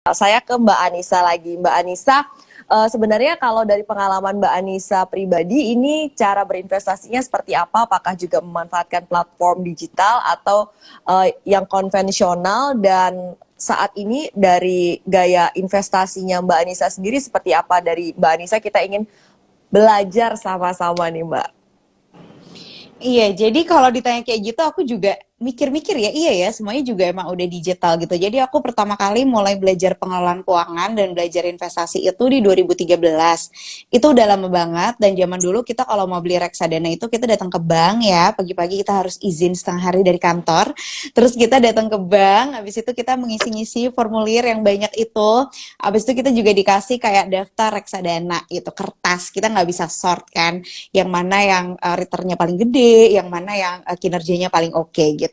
Saya ke Mbak Anissa lagi. Mbak Anissa, sebenarnya kalau dari pengalaman Mbak Anissa pribadi, ini cara berinvestasinya seperti apa? Apakah juga memanfaatkan platform digital atau yang konvensional? Dan saat ini dari gaya investasinya Mbak Anissa sendiri seperti apa? Dari Mbak Anissa kita ingin belajar sama-sama nih Mbak. Iya, jadi kalau ditanya kayak gitu aku juga mikir-mikir ya, iya ya, semuanya juga emang udah digital gitu. Jadi aku pertama kali mulai belajar pengelolaan keuangan dan belajar investasi itu di 2013. Itu udah lama banget dan zaman dulu kita kalau mau beli reksadana itu kita datang ke bank ya, pagi-pagi kita harus izin setengah hari dari kantor. Terus kita datang ke bank, habis itu kita mengisi-ngisi formulir yang banyak itu. Habis itu kita juga dikasih kayak daftar reksadana gitu, kertas. Kita nggak bisa sort kan yang mana yang returnnya paling gede, yang mana yang kinerjanya paling oke gitu.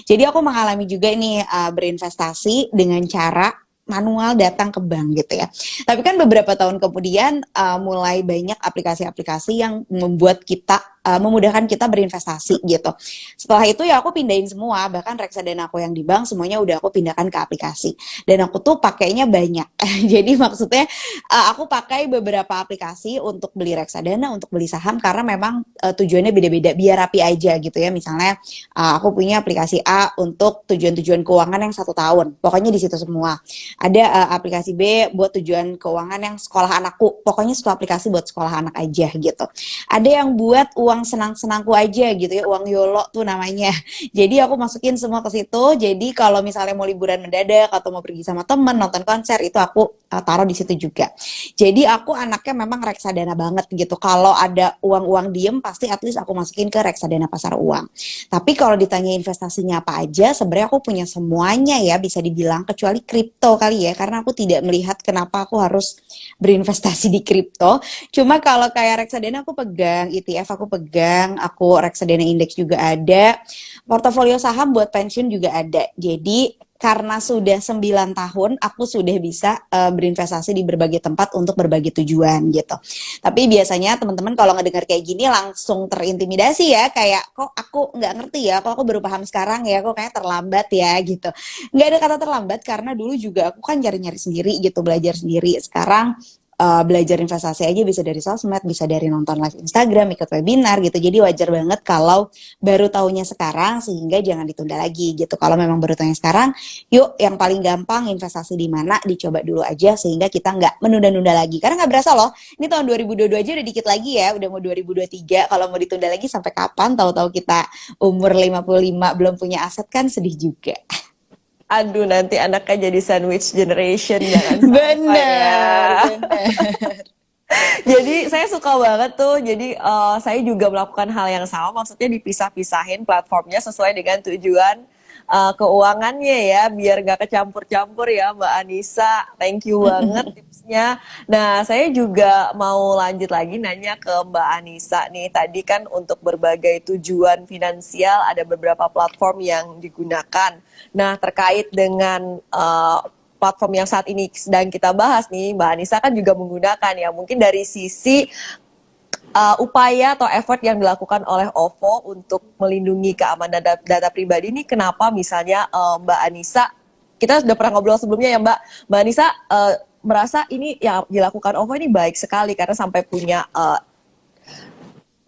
Jadi aku mengalami juga nih berinvestasi dengan cara manual datang ke bank gitu ya. Tapi kan beberapa tahun kemudian mulai banyak aplikasi-aplikasi yang membuat kita memudahkan kita berinvestasi gitu. Setelah itu ya aku pindahin semua, bahkan reksadana aku yang di bank semuanya udah aku pindahkan ke aplikasi. Dan aku tuh pakainya banyak. Jadi maksudnya aku pakai beberapa aplikasi untuk beli reksadana, untuk beli saham karena memang tujuannya beda-beda biar rapi aja gitu ya. Misalnya aku punya aplikasi A untuk tujuan-tujuan keuangan yang 1 tahun, pokoknya di situ semua. Ada aplikasi B buat tujuan keuangan yang sekolah anakku, pokoknya satu aplikasi buat sekolah anak aja gitu. Ada yang buat uang senang-senangku aja gitu ya, uang YOLO tuh namanya. Jadi aku masukin semua ke situ. Jadi kalau misalnya mau liburan mendadak atau mau pergi sama temen nonton konser itu aku taruh di situ juga. Jadi aku anaknya memang reksadana banget gitu. Kalau ada uang-uang diem pasti at least aku masukin ke reksadana pasar uang. Tapi kalau ditanya investasinya apa aja, sebenarnya aku punya semuanya ya bisa dibilang kecuali kripto kali ya, karena aku tidak melihat kenapa aku harus berinvestasi di kripto. Cuma kalau kayak reksadana aku pegang, ETF aku pegang, aku reksadana indeks juga ada, portofolio saham buat pensiun juga ada. Jadi karena sudah 9 tahun aku sudah bisa berinvestasi di berbagai tempat untuk berbagai tujuan gitu. Tapi biasanya teman-teman kalau ngedengar kayak gini langsung terintimidasi ya, kayak kok aku nggak ngerti ya, kok aku baru paham sekarang ya, kok kayak terlambat ya gitu. Nggak ada kata terlambat karena dulu juga aku kan nyari-nyari sendiri gitu, belajar sendiri. Sekarang belajar investasi aja bisa dari sosmed, bisa dari nonton live Instagram, ikut webinar gitu. Jadi wajar banget kalau baru tahunya sekarang, sehingga jangan ditunda lagi gitu. Kalau memang baru tahunya sekarang, yuk yang paling gampang investasi di mana dicoba dulu aja sehingga kita nggak menunda-nunda lagi. Karena nggak berasa loh, ini tahun 2022 aja udah dikit lagi ya, udah mau 2023. Kalau mau ditunda lagi sampai kapan? Tahu-tahu kita umur 55 belum punya aset kan sedih juga. Aduh, nanti anaknya jadi sandwich generation, jangan sampai ya. Bener, bener. Jadi saya suka banget tuh. Jadi saya juga melakukan hal yang sama. Maksudnya dipisah-pisahin platformnya sesuai dengan tujuan keuangannya ya, biar nggak kecampur-campur ya Mbak Anissa. Thank you banget tipsnya. Nah, saya juga mau lanjut lagi nanya ke Mbak Anissa nih. Tadi kan untuk berbagai tujuan finansial ada beberapa platform yang digunakan. Nah, terkait dengan platform yang saat ini sedang kita bahas nih, Mbak Anissa kan juga menggunakan ya. Mungkin dari sisi upaya atau effort yang dilakukan oleh OVO untuk melindungi keamanan data pribadi ini, kenapa misalnya Mbak Anissa, kita sudah pernah ngobrol sebelumnya ya Mbak Anissa merasa ini yang dilakukan OVO ini baik sekali karena sampai punya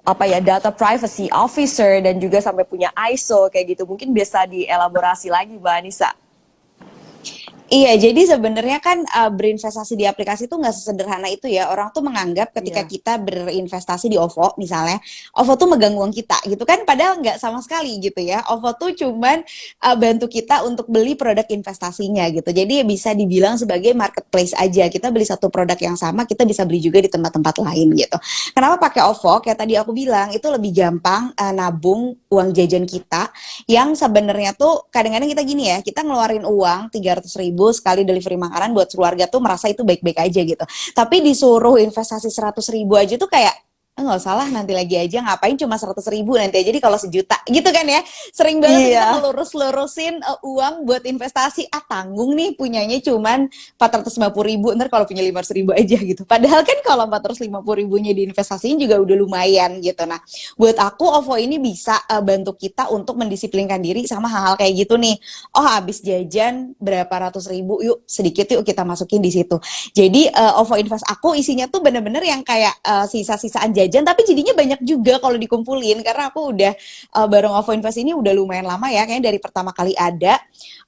apa ya, data privacy officer dan juga sampai punya ISO kayak gitu. Mungkin bisa dielaborasi lagi Mbak Anissa. Iya, jadi sebenarnya kan berinvestasi di aplikasi itu nggak sesederhana itu ya. Orang tuh menganggap ketika Iya. kita berinvestasi di OVO, misalnya, OVO tuh megang uang kita gitu kan, padahal nggak sama sekali gitu ya. OVO tuh cuman bantu kita untuk beli produk investasinya gitu. Jadi bisa dibilang sebagai marketplace aja. Kita beli satu produk yang sama, kita bisa beli juga di tempat-tempat lain gitu. Kenapa pakai OVO? Kayak tadi aku bilang, itu lebih gampang nabung uang jajan kita yang sebenarnya tuh kadang-kadang kita gini ya, kita ngeluarin uang 300.000 sekali delivery makanan buat keluarga tuh merasa itu baik-baik aja gitu. Tapi disuruh investasi 100.000 aja tuh kayak Nggak usah lah, nanti lagi aja, ngapain cuma 100.000, nanti aja, jadi kalau sejuta gitu kan ya. Sering banget kita Iya. ngelurus-lurusin uang buat investasi. Tanggung nih, punyanya cuman 450.000, ntar kalau punya 500.000 aja gitu. Padahal kan kalau 450.000-nya diinvestasiin juga udah lumayan gitu. Nah, buat aku OVO ini bisa bantu kita untuk mendisiplinkan diri sama hal-hal kayak gitu nih. Oh, habis jajan berapa ratus ribu, yuk sedikit yuk kita masukin di situ. Jadi OVO Invest aku isinya tuh bener-bener yang kayak sisa-sisaan jajan, tapi jadinya banyak juga kalau dikumpulin, karena aku udah bareng OVO Invest ini udah lumayan lama ya, kayaknya dari pertama kali ada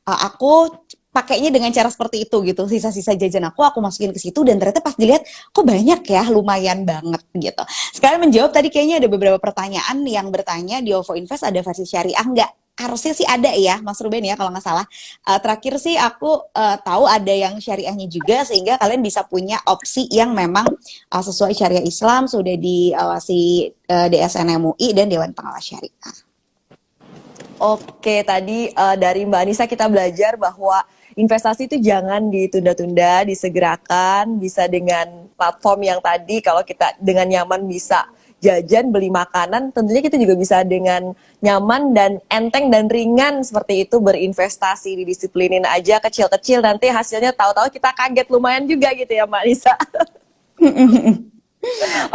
aku pakainya dengan cara seperti itu gitu. Sisa-sisa jajan aku masukin ke situ, dan ternyata pas dilihat kok banyak ya, lumayan banget gitu. Sekarang menjawab tadi, kayaknya ada beberapa pertanyaan yang bertanya di OVO Invest ada versi syariah nggak? Harusnya sih ada ya, Mas Ruben ya, kalau nggak salah. Terakhir sih aku tahu ada yang syariahnya juga, sehingga kalian bisa punya opsi yang memang sesuai syariah Islam, sudah diawasi DSN MUI dan Dewan Pengawas Syariah. Oke, tadi dari Mbak Anissa kita belajar bahwa investasi itu jangan ditunda-tunda, disegerakan, bisa dengan platform yang tadi kalau kita dengan nyaman bisa jajan, beli makanan, tentunya kita juga bisa dengan nyaman dan enteng dan ringan seperti itu berinvestasi, didisiplinin aja kecil-kecil, nanti hasilnya tahu-tahu kita kaget lumayan juga gitu ya Mbak Anissa.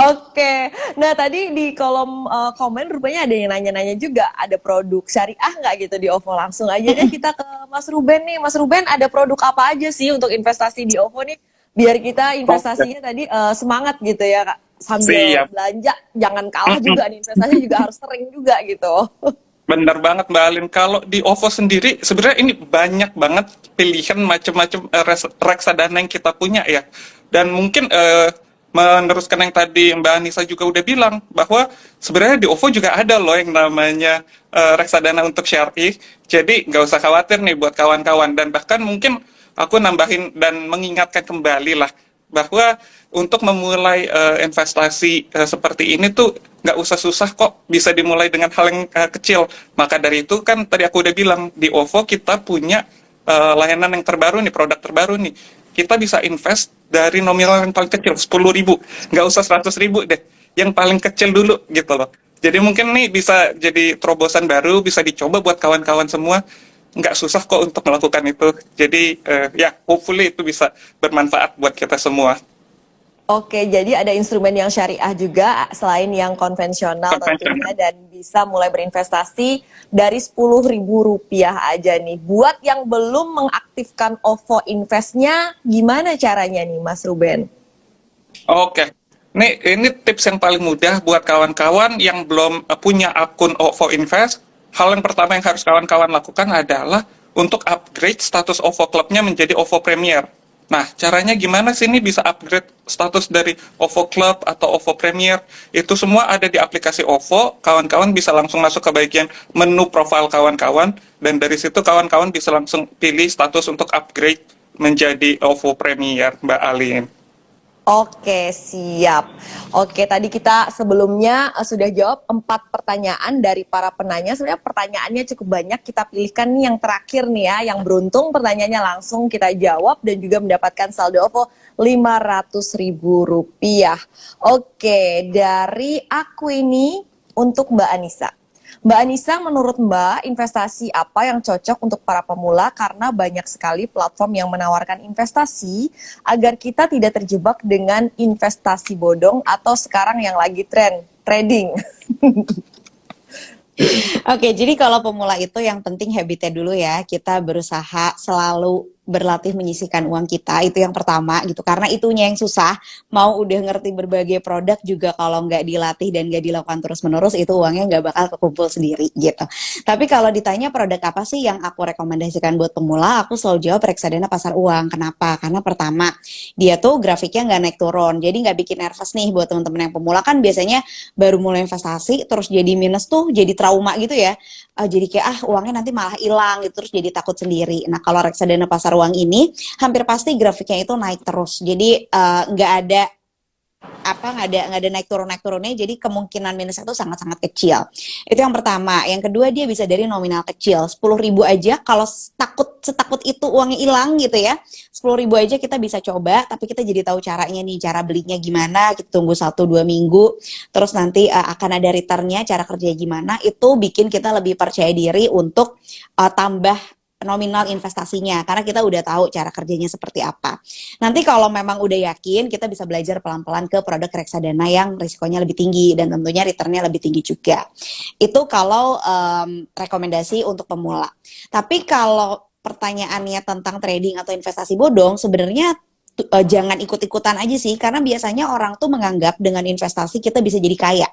Oke, nah tadi di kolom komen rupanya ada yang nanya-nanya juga, ada produk syariah nggak gitu di OVO? Langsung aja deh kita ke Mas Ruben nih. Mas Ruben, ada produk apa aja sih untuk investasi di OVO nih? Biar kita Oke, investasinya tadi semangat gitu ya Kak. Sambil siap. belanja, jangan kalah juga nih, investasi juga harus sering juga gitu. Benar banget Mbak Alin. Kalau di OVO sendiri, sebenarnya ini banyak banget pilihan macam-macam reksadana yang kita punya ya. Dan mungkin meneruskan yang tadi Mbak Anissa juga udah bilang, bahwa sebenarnya di OVO juga ada loh yang namanya reksadana untuk syar'i. Jadi nggak usah khawatir nih buat kawan-kawan. Dan bahkan mungkin aku nambahin dan mengingatkan kembali lah, bahwa untuk memulai investasi seperti ini tuh nggak usah susah kok, bisa dimulai dengan hal yang kecil. Maka dari itu kan tadi aku udah bilang, di OVO kita punya layanan yang terbaru nih, produk terbaru nih. Kita bisa invest dari nominal yang paling kecil, 10.000. Nggak usah 100.000 deh, yang paling kecil dulu gitu loh. Jadi mungkin nih bisa jadi terobosan baru, bisa dicoba buat kawan-kawan semua. Nggak susah kok untuk melakukan itu. Jadi ya, hopefully itu bisa bermanfaat buat kita semua. Oke, jadi ada instrumen yang syariah juga selain yang konvensional tentunya, Konvensional. dan bisa mulai berinvestasi dari Rp10.000 aja nih. Buat yang belum mengaktifkan OVO Invest-nya, gimana caranya nih Mas Ruben? Oke. Nih, ini tips yang paling mudah buat kawan-kawan yang belum punya akun OVO Invest. Hal yang pertama yang harus kawan-kawan lakukan adalah untuk upgrade status OVO Club-nya menjadi OVO Premier. Nah, caranya gimana sih ini bisa upgrade status dari OVO Club atau OVO Premier? Itu semua ada di aplikasi OVO. Kawan-kawan bisa langsung masuk ke bagian menu profil kawan-kawan, dan dari situ kawan-kawan bisa langsung pilih status untuk upgrade menjadi OVO Premier, Mbak Alin. Oke, siap. Oke, tadi kita sebelumnya sudah jawab 4 pertanyaan dari para penanya. Sebenarnya pertanyaannya cukup banyak. Kita pilihkan nih yang terakhir nih ya, yang beruntung pertanyaannya langsung kita jawab dan juga mendapatkan saldo OVO Rp500.000. Oke, dari aku ini untuk Mbak Anissa. Mbak Anissa, menurut Mbak, investasi apa yang cocok untuk para pemula, karena banyak sekali platform yang menawarkan investasi agar kita tidak terjebak dengan investasi bodong atau sekarang yang lagi tren, trading. Oke, jadi kalau pemula itu yang penting habitnya dulu ya. Kita berusaha selalu berlatih menyisihkan uang kita, itu yang pertama gitu. Karena itunya yang susah. Mau udah ngerti berbagai produk juga kalau nggak dilatih dan nggak dilakukan terus-menerus, itu uangnya nggak bakal kekumpul sendiri gitu. Tapi kalau ditanya produk apa sih yang aku rekomendasikan buat pemula, aku selalu jawab reksadana pasar uang. Kenapa? Karena pertama, dia tuh grafiknya nggak naik turun. Jadi nggak bikin nervous nih buat teman-teman yang pemula, kan biasanya baru mulai investasi terus jadi minus tuh, jadi trauma gitu ya. Jadi kayak uangnya nanti malah hilang gitu, terus jadi takut sendiri. Nah, kalau reksadana pasar uang ini hampir pasti grafiknya itu naik terus. Jadi nggak ada nggak ada naik turunnya, jadi kemungkinan minusnya itu sangat-sangat kecil. Itu yang pertama. Yang kedua, dia bisa dari nominal kecil, 10.000 aja. Kalau setakut itu uangnya hilang gitu ya, 10.000 aja kita bisa coba, tapi kita jadi tahu caranya nih, cara belinya gimana. Kita tunggu 1-2 minggu, terus nanti akan ada returnnya, cara kerja gimana. Itu bikin kita lebih percaya diri untuk tambah nominal investasinya, karena kita udah tahu cara kerjanya seperti apa. Nanti kalau memang udah yakin, kita bisa belajar pelan-pelan ke produk reksadana yang risikonya lebih tinggi dan tentunya returnnya lebih tinggi juga. Itu kalau rekomendasi untuk pemula. Tapi kalau pertanyaannya tentang trading atau investasi bodong, sebenarnya jangan ikut-ikutan aja sih, karena biasanya orang tuh menganggap dengan investasi kita bisa jadi kaya.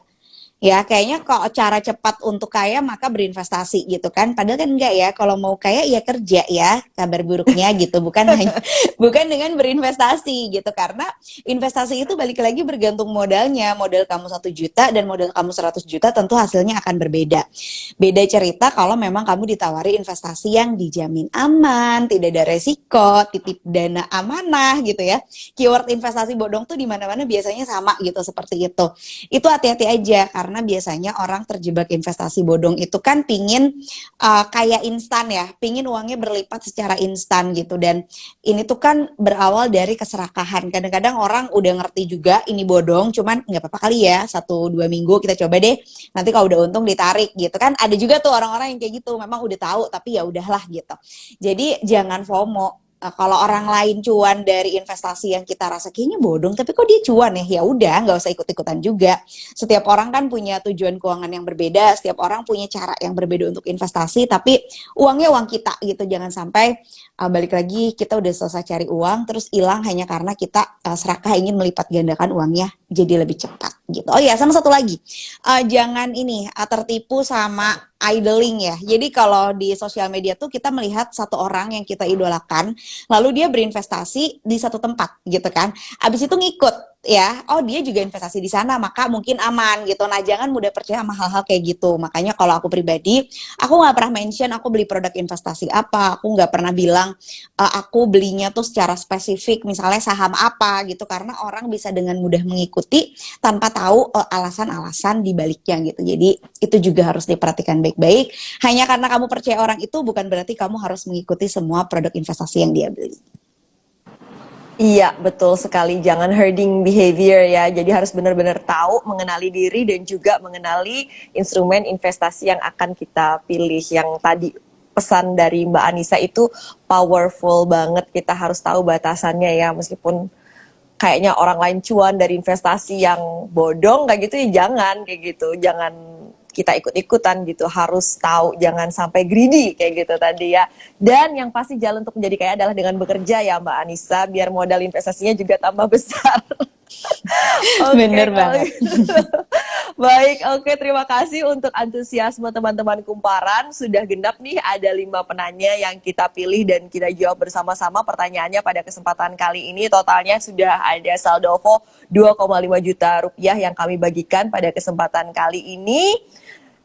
Ya, kayaknya kok cara cepat untuk kaya maka berinvestasi gitu kan. Padahal kan enggak ya. Kalau mau kaya ya kerja ya. Kabar buruknya gitu, bukan hanya bukan dengan berinvestasi gitu. Karena investasi itu balik lagi bergantung modalnya. Modal kamu 1 juta dan modal kamu 100 juta tentu hasilnya akan berbeda. Beda cerita kalau memang kamu ditawari investasi yang dijamin aman, tidak ada resiko, titip dana amanah gitu ya. Keyword investasi bodong tuh di mana-mana biasanya sama gitu, seperti itu. Itu hati-hati aja, karena biasanya orang terjebak investasi bodong itu kan pingin kayak instan ya, pingin uangnya berlipat secara instan gitu. Dan ini tuh kan berawal dari keserakahan. Kadang-kadang orang udah ngerti juga ini bodong, cuman nggak apa-apa kali ya, 1-2 minggu kita coba deh, nanti kalau udah untung ditarik gitu kan. Ada juga tuh orang-orang yang kayak gitu, memang udah tahu tapi ya udahlah gitu. Jadi jangan FOMO. Kalau orang lain cuan dari investasi yang kita rasa kayaknya bodong, tapi kok dia cuan ya udah, nggak usah ikut-ikutan juga. Setiap orang kan punya tujuan keuangan yang berbeda, setiap orang punya cara yang berbeda untuk investasi, tapi uangnya uang kita gitu. Jangan sampai balik lagi kita udah selesai cari uang terus hilang hanya karena kita serakah ingin melipat gandakan uangnya jadi lebih cepat gitu. Oh ya, sama satu lagi, jangan ini tertipu sama idling ya. Jadi kalau di sosial media tuh kita melihat satu orang yang kita idolakan, lalu dia berinvestasi di satu tempat gitu kan. Abis itu ngikut ya, oh dia juga investasi di sana maka mungkin aman gitu. Nah, jangan mudah percaya sama hal-hal kayak gitu. Makanya kalau aku pribadi, aku nggak pernah mention aku beli produk investasi apa, aku nggak pernah bilang aku belinya tuh secara spesifik misalnya saham apa gitu, karena orang bisa dengan mudah mengikuti tanpa tahu alasan-alasan di baliknya gitu. Jadi itu juga harus diperhatikan baik-baik. Hanya karena kamu percaya orang itu bukan berarti kamu harus mengikuti semua produk investasi yang dia beli. Iya, betul sekali. Jangan herding behavior ya. Jadi harus benar-benar tahu, mengenali diri dan juga mengenali instrumen investasi yang akan kita pilih. Yang tadi pesan dari Mbak Anissa itu powerful banget. Kita harus tahu batasannya ya. Meskipun kayaknya orang lain cuan dari investasi yang bodong kayak gitu ya, jangan kayak gitu. Jangan kita ikut-ikutan gitu, harus tahu, jangan sampai greedy kayak gitu tadi ya. Dan yang pasti jalan untuk menjadi kaya adalah dengan bekerja ya Mbak Anissa, biar modal investasinya juga tambah besar. Bener banget. Gitu. Baik, oke, terima kasih untuk antusiasme teman-teman Kumparan. Sudah genap nih, ada 5 penanya yang kita pilih dan kita jawab bersama-sama pertanyaannya pada kesempatan kali ini. Totalnya sudah ada saldo OVO 2,5 juta rupiah yang kami bagikan pada kesempatan kali ini.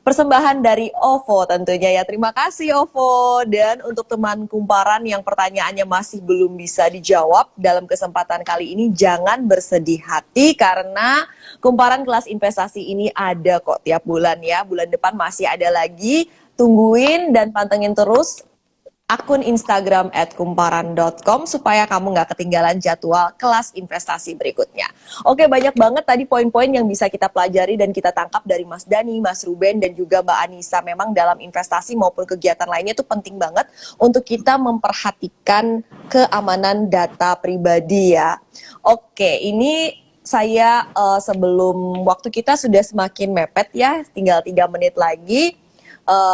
Persembahan dari OVO tentunya ya. Terima kasih OVO. Dan untuk teman Kumparan yang pertanyaannya masih belum bisa dijawab dalam kesempatan kali ini, jangan bersedih hati karena Kumparan kelas investasi ini ada kok tiap bulan ya. Bulan depan masih ada lagi. Tungguin dan pantengin terus akun Instagram @kumparan.com supaya kamu nggak ketinggalan jadwal kelas investasi berikutnya. Oke, banyak banget tadi poin-poin yang bisa kita pelajari dan kita tangkap dari Mas Dani, Mas Ruben, dan juga Mbak Anissa. Memang dalam investasi maupun kegiatan lainnya itu penting banget untuk kita memperhatikan keamanan data pribadi ya. Oke, ini saya sebelum waktu kita sudah semakin mepet ya, tinggal 3 menit lagi.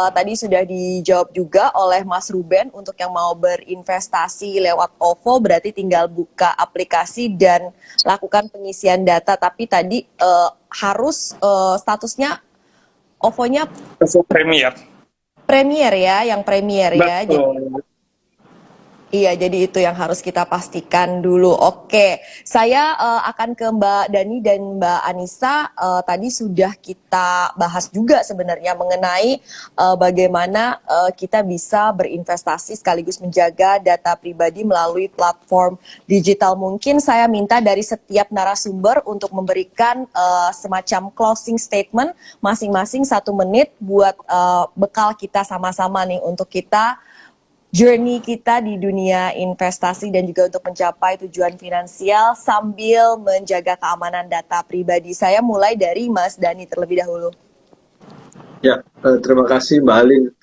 Tadi sudah dijawab juga oleh Mas Ruben, untuk yang mau berinvestasi lewat OVO berarti tinggal buka aplikasi dan lakukan pengisian data. Tapi tadi harus statusnya OVO-nya Premier. Premier ya, yang Premier ya. Jadi, Betul. Iya, jadi itu yang harus kita pastikan dulu. Oke, saya akan ke Mbak Dani dan Mbak Anissa. Tadi sudah kita bahas juga sebenarnya mengenai bagaimana kita bisa berinvestasi sekaligus menjaga data pribadi melalui platform digital. Mungkin saya minta dari setiap narasumber untuk memberikan semacam closing statement masing-masing 1 menit buat bekal kita sama-sama nih untuk kita journey kita di dunia investasi dan juga untuk mencapai tujuan finansial sambil menjaga keamanan data pribadi. Saya mulai dari Mas Dani terlebih dahulu. Ya, terima kasih Mbak Alin.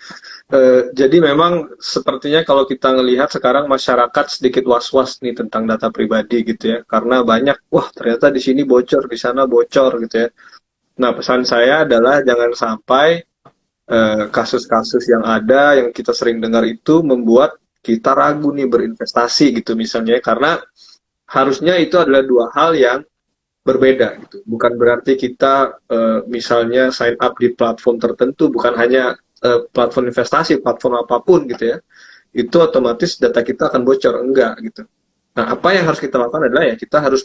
Jadi memang sepertinya kalau kita ngelihat sekarang masyarakat sedikit was-was nih tentang data pribadi gitu ya, karena banyak, wah ternyata di sini bocor, di sana bocor gitu ya. Nah pesan saya adalah jangan sampai kasus-kasus yang ada, yang kita sering dengar itu membuat kita ragu nih berinvestasi gitu misalnya, karena harusnya itu adalah dua hal yang berbeda gitu. Bukan berarti kita misalnya sign up di platform tertentu, bukan hanya platform investasi, platform apapun gitu ya, itu otomatis data kita akan bocor, enggak gitu. Nah, apa yang harus kita lakukan adalah ya kita harus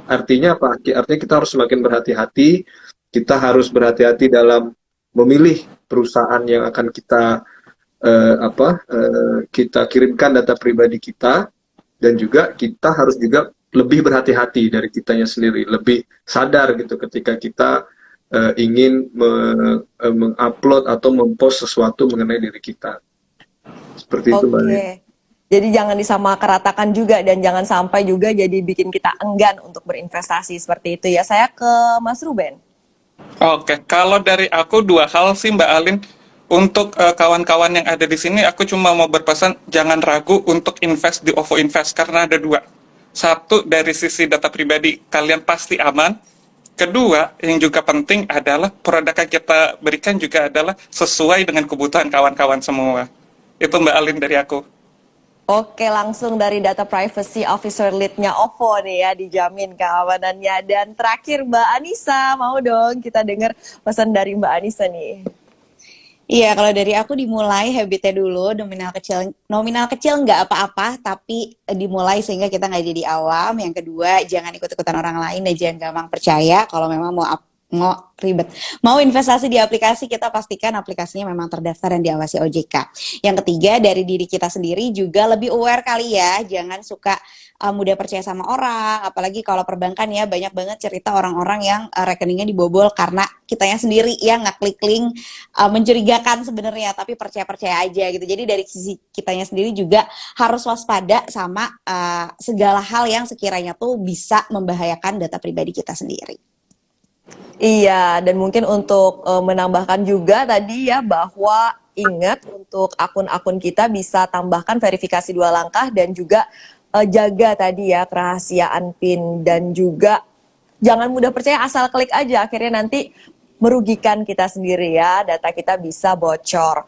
artinya apa? Artinya kita harus semakin berhati-hati, kita harus berhati-hati dalam memilih perusahaan yang akan kita kirimkan data pribadi kita, dan juga kita harus juga lebih berhati-hati dari kitanya sendiri, lebih sadar gitu ketika kita ingin mengupload atau mempost sesuatu mengenai diri kita. Seperti itu, Mbak. Oke. Jadi jangan disamaratakan juga dan jangan sampai juga jadi bikin kita enggan untuk berinvestasi seperti itu ya. Saya ke Mas Ruben. Oke, kalau dari aku 2 hal sih Mbak Alin. Untuk kawan-kawan yang ada di sini, aku cuma mau berpesan jangan ragu untuk invest di OVO Invest karena ada 2. Satu, dari sisi data pribadi kalian pasti aman. Kedua, yang juga penting adalah produk yang kita berikan juga adalah sesuai dengan kebutuhan kawan-kawan semua. Itu Mbak Alin dari aku. Oke, langsung dari data privacy officer lead-nya OVO nih ya, dijamin keamanannya. Dan terakhir Mbak Anissa, mau dong kita dengar pesan dari Mbak Anissa nih. Iya, kalau dari aku dimulai habitnya dulu, nominal kecil nggak apa-apa, tapi dimulai sehingga kita nggak jadi awam. Yang kedua, jangan ikut-ikutan orang lain dan jangan gampang percaya. Kalau memang mau ribet, mau investasi di aplikasi, kita pastikan aplikasinya memang terdaftar dan diawasi OJK. Yang ketiga, dari diri kita sendiri juga lebih aware kali ya, jangan suka mudah percaya sama orang, apalagi kalau perbankan ya, banyak banget cerita orang-orang yang rekeningnya dibobol karena kitanya sendiri yang ngeklik link mencurigakan sebenarnya, tapi percaya-percaya aja gitu. Jadi dari sisi kitanya sendiri juga harus waspada sama segala hal yang sekiranya tuh bisa membahayakan data pribadi kita sendiri. Iya, dan mungkin untuk menambahkan juga tadi ya bahwa ingat untuk akun-akun kita bisa tambahkan verifikasi 2 langkah dan juga jaga tadi ya kerahasiaan PIN dan juga jangan mudah percaya asal klik aja akhirnya nanti merugikan kita sendiri ya, data kita bisa bocor.